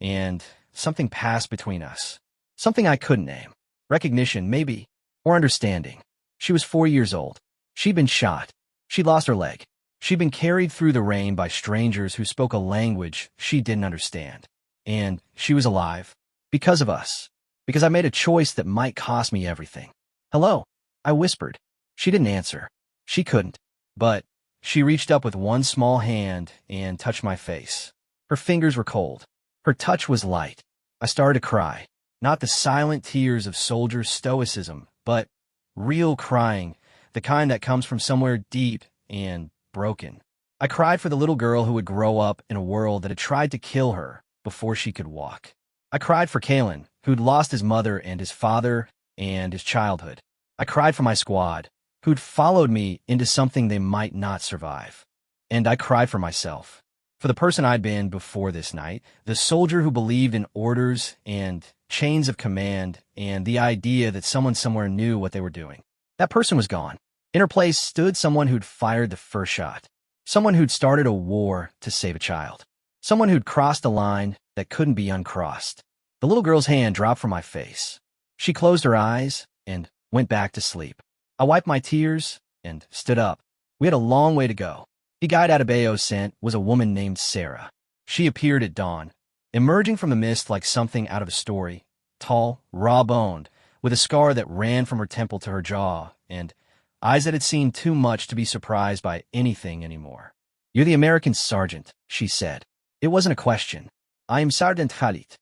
and something passed between us. Something I couldn't name. Recognition, maybe, or understanding. She was 4 years old. She'd been shot. She'd lost her leg. She'd been carried through the rain by strangers who spoke a language she didn't understand. And she was alive. Because of us. Because I made a choice that might cost me everything. Hello, I whispered. She didn't answer. She couldn't. But she reached up with one small hand and touched my face. Her fingers were cold. Her touch was light. I started to cry. Not the silent tears of soldier stoicism, but real crying, the kind that comes from somewhere deep and broken. I cried for the little girl who would grow up in a world that had tried to kill her before she could walk. I cried for Kalen, who'd lost his mother and his father and his childhood. I cried for my squad, who'd followed me into something they might not survive. And I cried for myself, for the person I'd been before this night, the soldier who believed in orders and chains of command and the idea that someone somewhere knew what they were doing. That person was gone. In her place stood someone who'd fired the first shot, someone who'd started a war to save a child, someone who'd crossed a line that couldn't be uncrossed. The little girl's hand dropped from my face. She closed her eyes and went back to sleep. I wiped my tears and stood up. We had a long way to go. The guide Adebayo sent was a woman named Sarah. She appeared at dawn, emerging from the mist like something out of a story, tall, raw-boned, with a scar that ran from her temple to her jaw, and eyes that had seen too much to be surprised by anything anymore. You're the American sergeant, she said. It wasn't a question. I am Sergeant Khalid.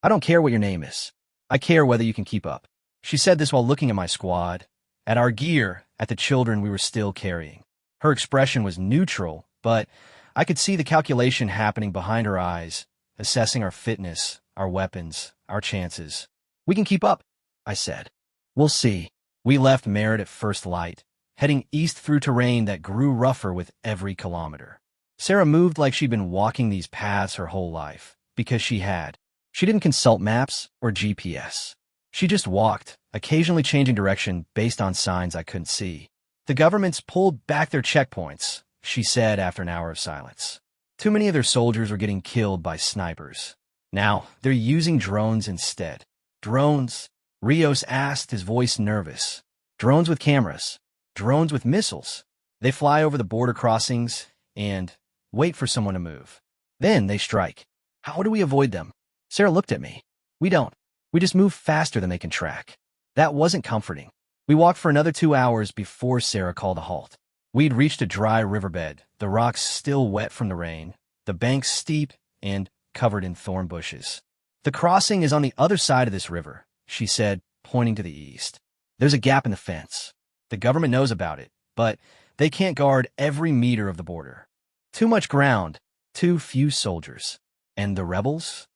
I don't care what your name is. I care whether you can keep up. She said this while looking at my squad, at our gear, at the children we were still carrying. Her expression was neutral, but I could see the calculation happening behind her eyes, assessing our fitness, our weapons, our chances. We can keep up, I said. We'll see. We left Merritt at first light, heading east through terrain that grew rougher with every kilometer. Sarah moved like she'd been walking these paths her whole life, because she had. She didn't consult maps or GPS. She just walked, occasionally changing direction based on signs I couldn't see. The government's pulled back their checkpoints, she said after an hour of silence. Too many of their soldiers were getting killed by snipers. Now, they're using drones instead. Drones, Rios asked, his voice nervous. Drones with cameras. Drones with missiles. They fly over the border crossings and wait for someone to move. Then they strike. How do we avoid them? Sarah looked at me. We don't. We just move faster than they can track. That wasn't comforting. We walked for another 2 hours before Sarah called a halt. We'd reached a dry riverbed, the rocks still wet from the rain, the banks steep and covered in thorn bushes. The crossing is on the other side of this river, she said, pointing to the east. There's a gap in the fence. The government knows about it, but they can't guard every meter of the border. Too much ground, too few soldiers. And the rebels?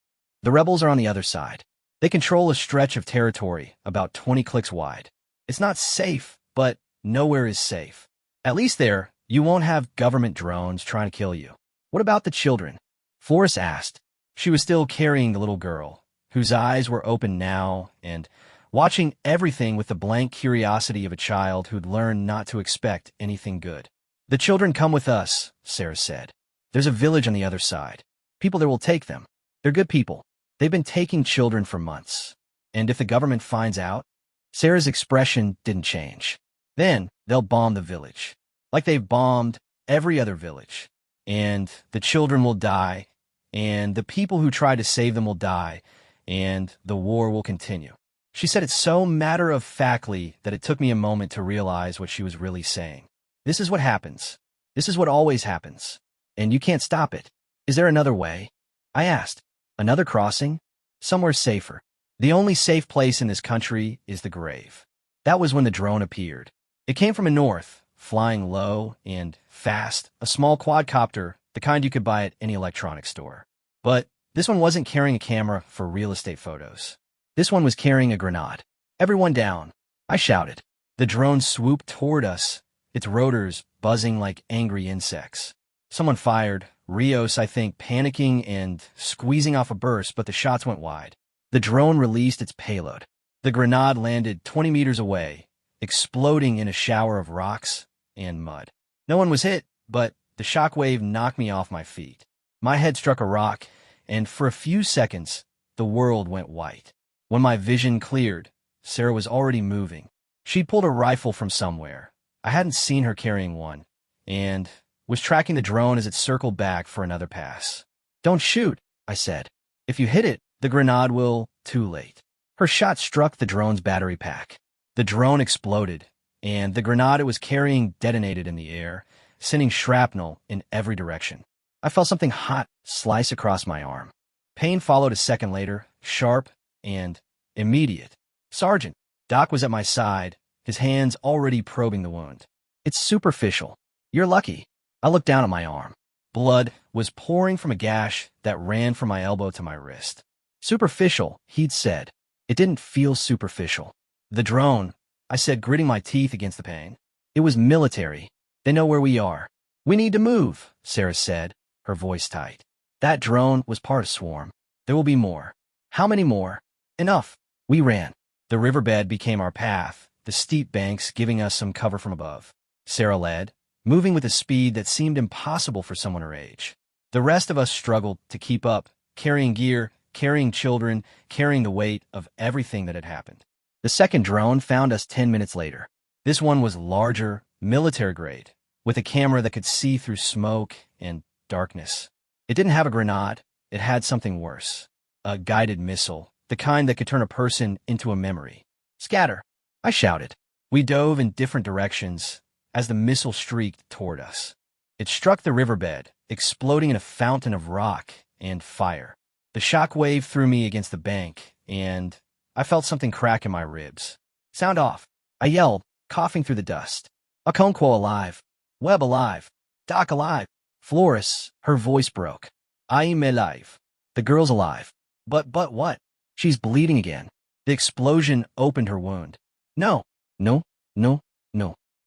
The rebels are on the other side. They control a stretch of territory about 20 clicks wide. It's not safe, but nowhere is safe. At least there, you won't have government drones trying to kill you. What about the children? Flores asked. She was still carrying the little girl, whose eyes were open now and watching everything with the blank curiosity of a child who'd learned not to expect anything good. The children come with us, Sarah said. There's a village on the other side. People there will take them. They're good people. They've been taking children for months. And if the government finds out? Sarah's expression didn't change. Then they'll bomb the village, like they've bombed every other village. And the children will die, and the people who try to save them will die, and the war will continue. She said it so matter-of-factly that it took me a moment to realize what she was really saying. This is what happens. This is what always happens. And you can't stop it. Is there another way? I asked. Another crossing? Somewhere safer. The only safe place in this country is the grave. That was when the drone appeared. It came from the north, flying low and fast, a small quadcopter, the kind you could buy at any electronics store. But this one wasn't carrying a camera for real estate photos. This one was carrying a grenade. Everyone down, I shouted. The drone swooped toward us, its rotors buzzing like angry insects. Someone fired, Rios, I think, panicking and squeezing off a burst, but the shots went wide. The drone released its payload. The grenade landed 20 meters away, exploding in a shower of rocks and mud. No one was hit, but the shockwave knocked me off my feet. My head struck a rock, and for a few seconds, the world went white. When my vision cleared, Sarah was already moving. She'd pulled a rifle from somewhere. I hadn't seen her carrying one, and was tracking the drone as it circled back for another pass. Don't shoot, I said. If you hit it, the grenade will... Too late. Her shot struck the drone's battery pack. The drone exploded, and the grenade it was carrying detonated in the air, sending shrapnel in every direction. I felt something hot slice across my arm. Pain followed a second later, sharp and immediate. Sergeant, Doc was at my side, his hands already probing the wound. It's superficial. You're lucky. I looked down at my arm. Blood was pouring from a gash that ran from my elbow to my wrist. Superficial, he'd said. It didn't feel superficial. The drone, I said, gritting my teeth against the pain. It was military. They know where we are. We need to move, Sarah said, her voice tight. That drone was part of Swarm. There will be more. How many more? Enough. We ran. The riverbed became our path, the steep banks giving us some cover from above. Sarah led, moving with a speed that seemed impossible for someone her age. The rest of us struggled to keep up, carrying gear, carrying children, carrying the weight of everything that had happened. The second drone found us 10 minutes later. This one was larger, military grade, with a camera that could see through smoke and darkness. It didn't have a grenade. It had something worse. A guided missile, the kind that could turn a person into a memory. Scatter, I shouted. We dove in different directions as the missile streaked toward us. It struck the riverbed, exploding in a fountain of rock and fire. The shock wave threw me against the bank, and I felt something crack in my ribs. Sound off, I yelled, coughing through the dust. Okonkwo alive. Webb alive. Doc alive. Flores, her voice broke. I'm alive. The girl's alive. But what? She's bleeding again. The explosion opened her wound. No.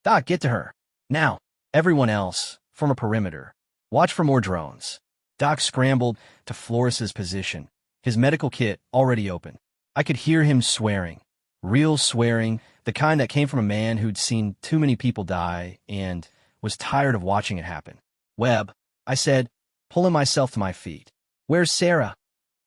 Doc, get to her. Now. Everyone else, form a perimeter. Watch for more drones. Doc scrambled to Flores's position, his medical kit already open. I could hear him swearing. Real swearing, the kind that came from a man who'd seen too many people die and was tired of watching it happen. Webb, I said, pulling myself to my feet. Where's Sarah?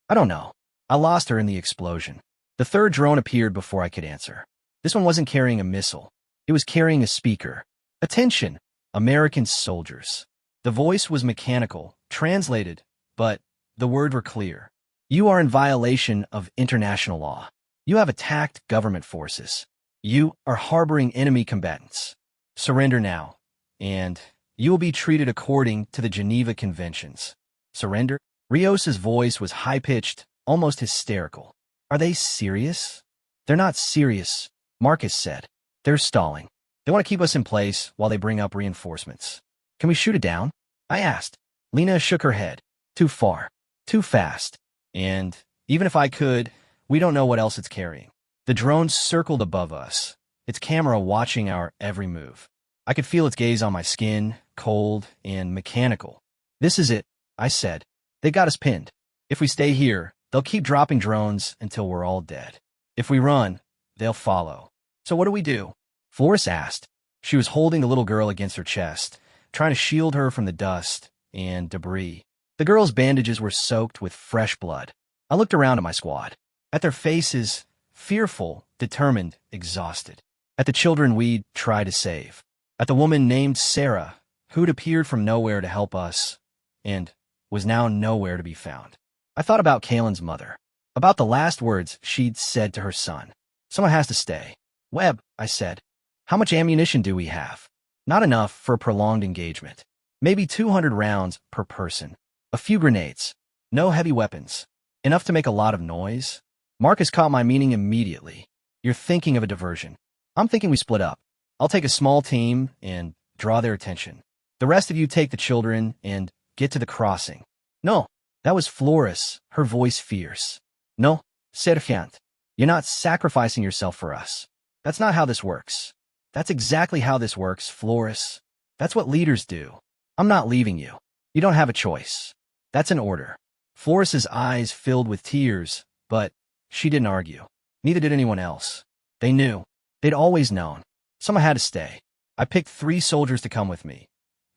I don't know. I lost her in the explosion. The third drone appeared before I could answer. This one wasn't carrying a missile. It was carrying a speaker. Attention, American soldiers. The voice was mechanical, translated, but the words were clear. You are in violation of international law. You have attacked government forces. You are harboring enemy combatants. Surrender now, and you will be treated according to the Geneva Conventions. Surrender? Rios's voice was high-pitched, almost hysterical. Are they serious? They're not serious, Marcus said. They're stalling. They want to keep us in place while they bring up reinforcements. Can we shoot it down? I asked. Lena shook her head. Too far. Too fast. And even if I could, we don't know what else it's carrying. The drone circled above us, its camera watching our every move. I could feel its gaze on my skin, cold and mechanical. This is it, I said. They got us pinned. If we stay here, they'll keep dropping drones until we're all dead. If we run, they'll follow. So what do we do? Flores asked. She was holding the little girl against her chest, trying to shield her from the dust and debris. The girl's bandages were soaked with fresh blood. I looked around at my squad. At their faces, fearful, determined, exhausted. At the children we'd tried to save. At the woman named Sarah, who'd appeared from nowhere to help us, and was now nowhere to be found. I thought about Kaylin's mother, about the last words she'd said to her son. Someone has to stay. Webb, I said. How much ammunition do we have? Not enough for a prolonged engagement. Maybe 200 rounds per person. A few grenades. No heavy weapons. Enough to make a lot of noise. Marcus caught my meaning immediately. You're thinking of a diversion. I'm thinking we split up. I'll take a small team and draw their attention. The rest of you take the children and get to the crossing. No, that was Flores, her voice fierce. No, Sergeant. You're not sacrificing yourself for us. That's not how this works. That's exactly how this works, Flores. That's what leaders do. I'm not leaving you. You don't have a choice. That's an order. Flores's eyes filled with tears, but she didn't argue. Neither did anyone else. They knew. They'd always known. Someone had to stay. I picked 3 soldiers to come with me.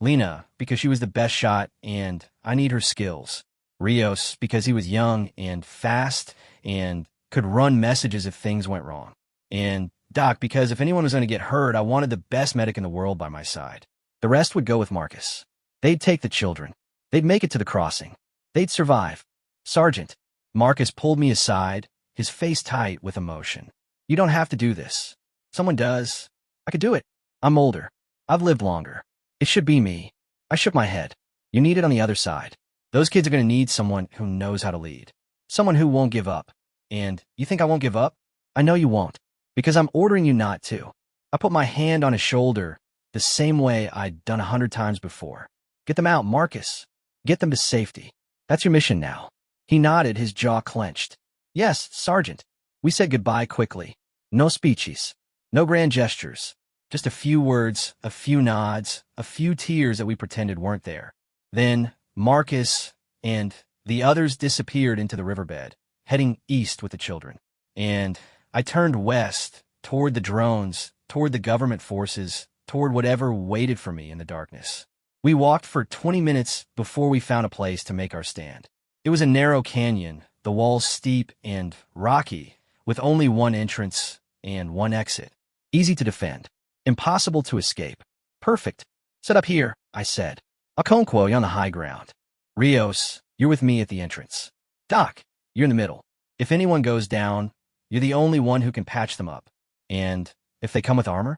Lena, because she was the best shot, and I need her skills. Rios, because he was young and fast and could run messages if things went wrong. And Doc, because if anyone was going to get hurt, I wanted the best medic in the world by my side. The rest would go with Marcus. They'd take the children. They'd make it to the crossing. They'd survive. Sergeant. Marcus pulled me aside, his face tight with emotion. You don't have to do this. Someone does. I could do it. I'm older. I've lived longer. It should be me. I shook my head. You need it on the other side. Those kids are going to need someone who knows how to lead. Someone who won't give up. And you think I won't give up? I know you won't. Because I'm ordering you not to. I put my hand on his shoulder the same way I'd done 100 times before. Get them out, Marcus. Get them to safety. That's your mission now. He nodded, his jaw clenched. Yes, Sergeant. We said goodbye quickly. No speeches. No grand gestures. Just a few words, a few nods, a few tears that we pretended weren't there. Then Marcus and the others disappeared into the riverbed, heading east with the children. And I turned west, toward the drones, toward the government forces, toward whatever waited for me in the darkness. We walked for 20 minutes before we found a place to make our stand. It was a narrow canyon, the walls steep and rocky, with only one entrance and one exit. Easy to defend. Impossible to escape. Perfect. Set up here, I said. Okonkwo, you're on the high ground. Rios, you're with me at the entrance. Doc, you're in the middle. If anyone goes down, you're the only one who can patch them up. And if they come with armor?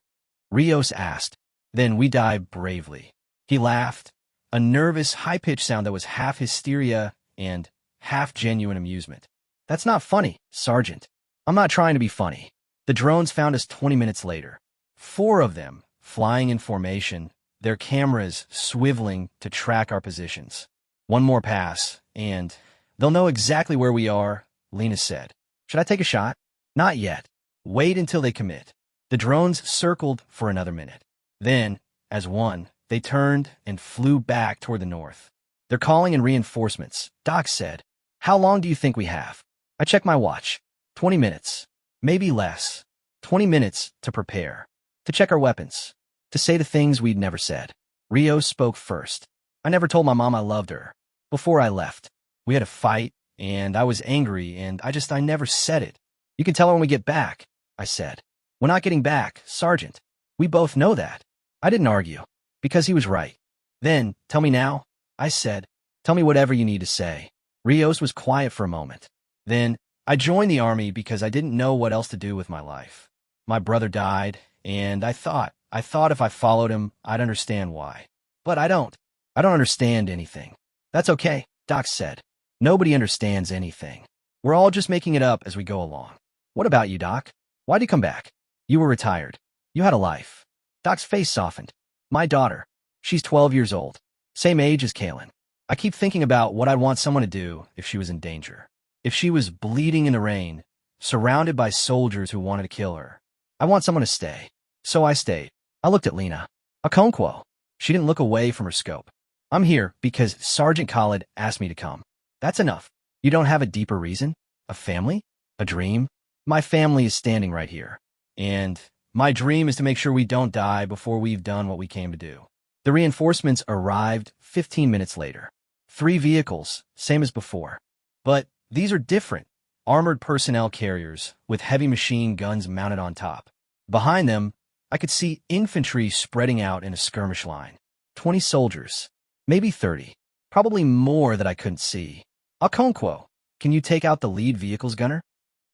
Rios asked. Then we dive bravely. He laughed, a nervous, high-pitched sound that was half hysteria and half genuine amusement. That's not funny, Sergeant. I'm not trying to be funny. The drones found us 20 minutes later. 4 of them, flying in formation, their cameras swiveling to track our positions. One more pass, and they'll know exactly where we are, Lena said. Should I take a shot? Not yet. Wait until they commit. The drones circled for another minute. Then, as one, they turned and flew back toward the north. They're calling in reinforcements, Doc said. How long do you think we have? I checked my watch. 20 minutes. Maybe less. 20 minutes to prepare. To check our weapons. To say the things we'd never said. Rios spoke first. I never told my mom I loved her. Before I left. We had a fight, and I was angry, and I never said it. You can tell her when we get back, I said. We're not getting back, Sergeant. We both know that. I didn't argue, because he was right. Then, tell me now, I said. Tell me whatever you need to say. Rios was quiet for a moment. Then, I joined the army because I didn't know what else to do with my life. My brother died, and I thought if I followed him, I'd understand why. But I don't. I don't understand anything. That's okay, Doc said. Nobody understands anything. We're all just making it up as we go along. What about you, Doc? Why'd you come back? You were retired. You had a life. Doc's face softened. My daughter. She's 12 years old. Same age as Kaylin. I keep thinking about what I'd want someone to do if she was in danger. If she was bleeding in the rain, surrounded by soldiers who wanted to kill her. I want someone to stay. So I stayed. I looked at Lena. Okonkwo. She didn't look away from her scope. I'm here because Sergeant Khalid asked me to come. That's enough. You don't have a deeper reason? A family? A dream? My family is standing right here. And my dream is to make sure we don't die before we've done what we came to do. The reinforcements arrived 15 minutes later. 3 vehicles, same as before. But these are different. Armored personnel carriers with heavy machine guns mounted on top. Behind them, I could see infantry spreading out in a skirmish line. 20 soldiers. Maybe 30. Probably more that I couldn't see. Okonkwo, can you take out the lead vehicle's gunner?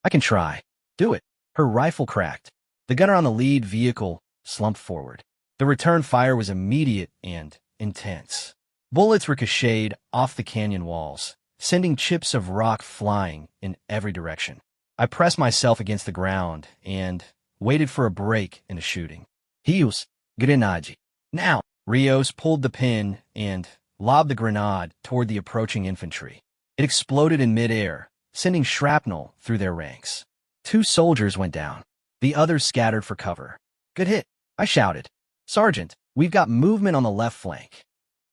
I can try. Do it. Her rifle cracked. The gunner on the lead vehicle slumped forward. The return fire was immediate and intense. Bullets ricocheted off the canyon walls, sending chips of rock flying in every direction. I pressed myself against the ground and waited for a break in the shooting. Rios, grenade. Now! Rios pulled the pin and lobbed the grenade toward the approaching infantry. It exploded in midair, sending shrapnel through their ranks. 2 soldiers went down. The others scattered for cover. Good hit, I shouted. Sergeant, we've got movement on the left flank.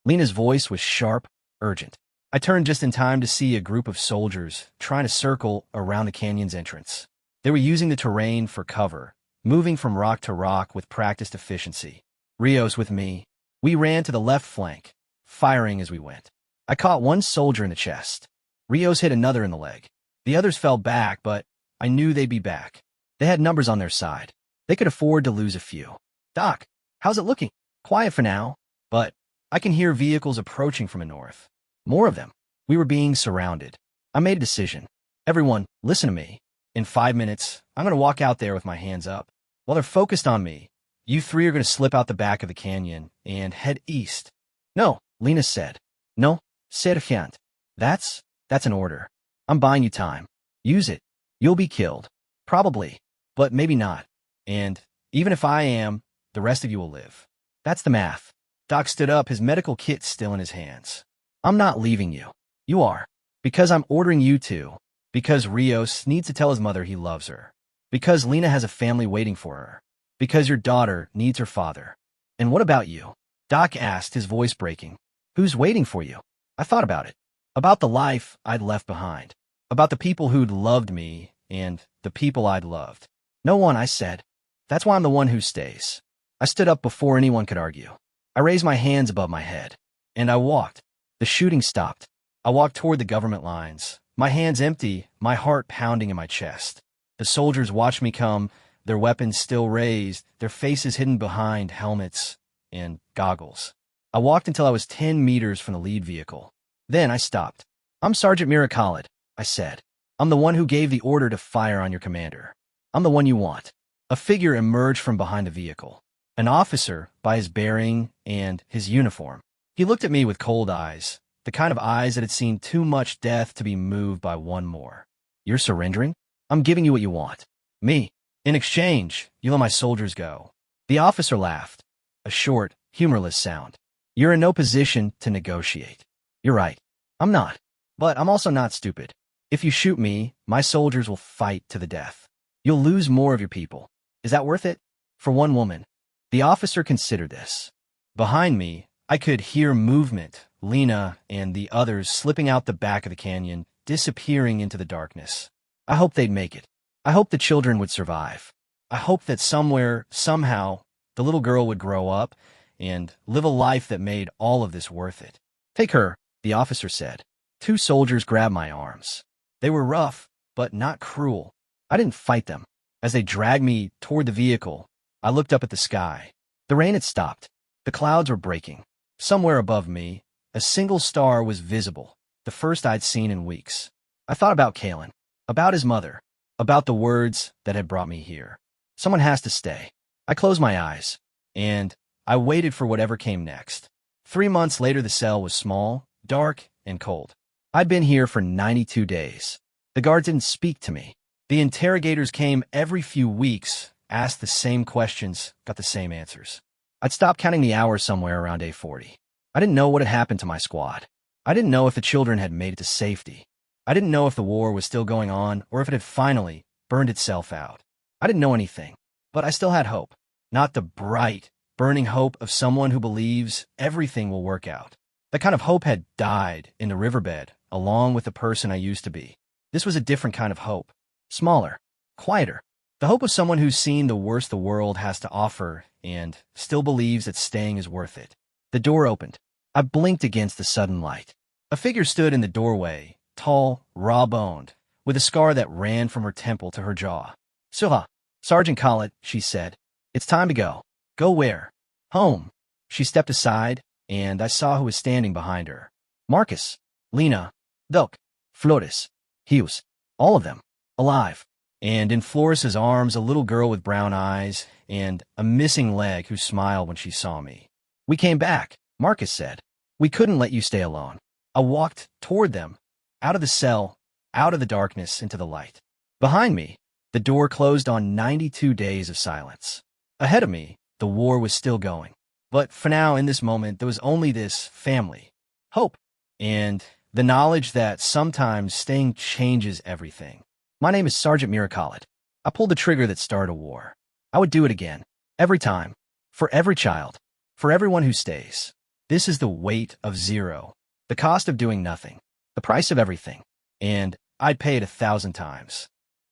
Lena's voice was sharp, urgent. I turned just in time to see a group of soldiers trying to circle around the canyon's entrance. They were using the terrain for cover, moving from rock to rock with practiced efficiency. Rios with me. We ran to the left flank, firing as we went. I caught one soldier in the chest. Rios hit another in the leg. The others fell back, but I knew they'd be back. They had numbers on their side. They could afford to lose a few. Doc, how's it looking? Quiet for now, but I can hear vehicles approaching from the north. More of them. We were being surrounded. I made a decision. Everyone, listen to me. In 5 minutes, I'm going to walk out there with my hands up. While they're focused on me, you 3 are going to slip out the back of the canyon and head east. No, Lena said. No, Sergeant. That's an order. I'm buying you time. Use it. You'll be killed. Probably. But maybe not. And even if I am, the rest of you will live. That's the math. Doc stood up, his medical kit still in his hands. I'm not leaving you. You are. Because I'm ordering you to. Because Rios needs to tell his mother he loves her. Because Lena has a family waiting for her. Because your daughter needs her father. And what about you? Doc asked, his voice breaking. Who's waiting for you? I thought about it. About the life I'd left behind. About the people who'd loved me and the people I'd loved. No one, I said. That's why I'm the one who stays. I stood up before anyone could argue. I raised my hands above my head. And I walked. The shooting stopped. I walked toward the government lines, my hands empty, my heart pounding in my chest. The soldiers watched me come, their weapons still raised, their faces hidden behind helmets and goggles. I walked until I was 10 meters from the lead vehicle. Then I stopped. I'm Sergeant Mira Khalid, I said. I'm the one who gave the order to fire on your commander. I'm the one you want. A figure emerged from behind the vehicle. An officer, by his bearing and his uniform. He looked at me with cold eyes, the kind of eyes that had seen too much death to be moved by one more. You're surrendering? I'm giving you what you want. Me. In exchange, you let my soldiers go. The officer laughed. A short, humorless sound. You're in no position to negotiate. You're right. I'm not. But I'm also not stupid. If you shoot me, my soldiers will fight to the death. You'll lose more of your people. Is that worth it? For one woman. The officer considered this. Behind me, I could hear movement, Lena and the others slipping out the back of the canyon, disappearing into the darkness. I hoped they'd make it. I hoped the children would survive. I hoped that somewhere, somehow, the little girl would grow up and live a life that made all of this worth it. Take her, the officer said. 2 soldiers grabbed my arms. They were rough, but not cruel. I didn't fight them. As they dragged me toward the vehicle, I looked up at the sky. The rain had stopped. The clouds were breaking. Somewhere above me, a single star was visible, the first I'd seen in weeks. I thought about Kalen, about his mother, about the words that had brought me here. Someone has to stay. I closed my eyes, and I waited for whatever came next. 3 months later, the cell was small, dark, and cold. I'd been here for 92 days. The guards didn't speak to me. The interrogators came every few weeks, asked the same questions, got the same answers. I'd stopped counting the hours somewhere around day 40. I didn't know what had happened to my squad. I didn't know if the children had made it to safety. I didn't know if the war was still going on or if it had finally burned itself out. I didn't know anything, but I still had hope. Not the bright, burning hope of someone who believes everything will work out. That kind of hope had died in the riverbed, along with the person I used to be. This was a different kind of hope. Smaller, quieter. The hope of someone who's seen the worst the world has to offer and still believes that staying is worth it. The door opened. I blinked against the sudden light. A figure stood in the doorway, tall, raw-boned, with a scar that ran from her temple to her jaw. "Suha, Sergeant Collett," she said. "It's time to go." "Go where?" "Home." She stepped aside, and I saw who was standing behind her. Marcus, Lena, Doc, Flores, Hughes, all of them, alive. And in Flores's arms, a little girl with brown eyes and a missing leg who smiled when she saw me. "We came back," Marcus said. "We couldn't let you stay alone." I walked toward them, out of the cell, out of the darkness, into the light. Behind me, the door closed on 92 days of silence. Ahead of me, the war was still going. But for now, in this moment, there was only this family, hope, and the knowledge that sometimes staying changes everything. My name is Sergeant Miracollet. I pulled the trigger that started a war. I would do it again, every time, for every child, for everyone who stays. This is the weight of zero, the cost of doing nothing, the price of everything, and I'd pay it 1,000 times.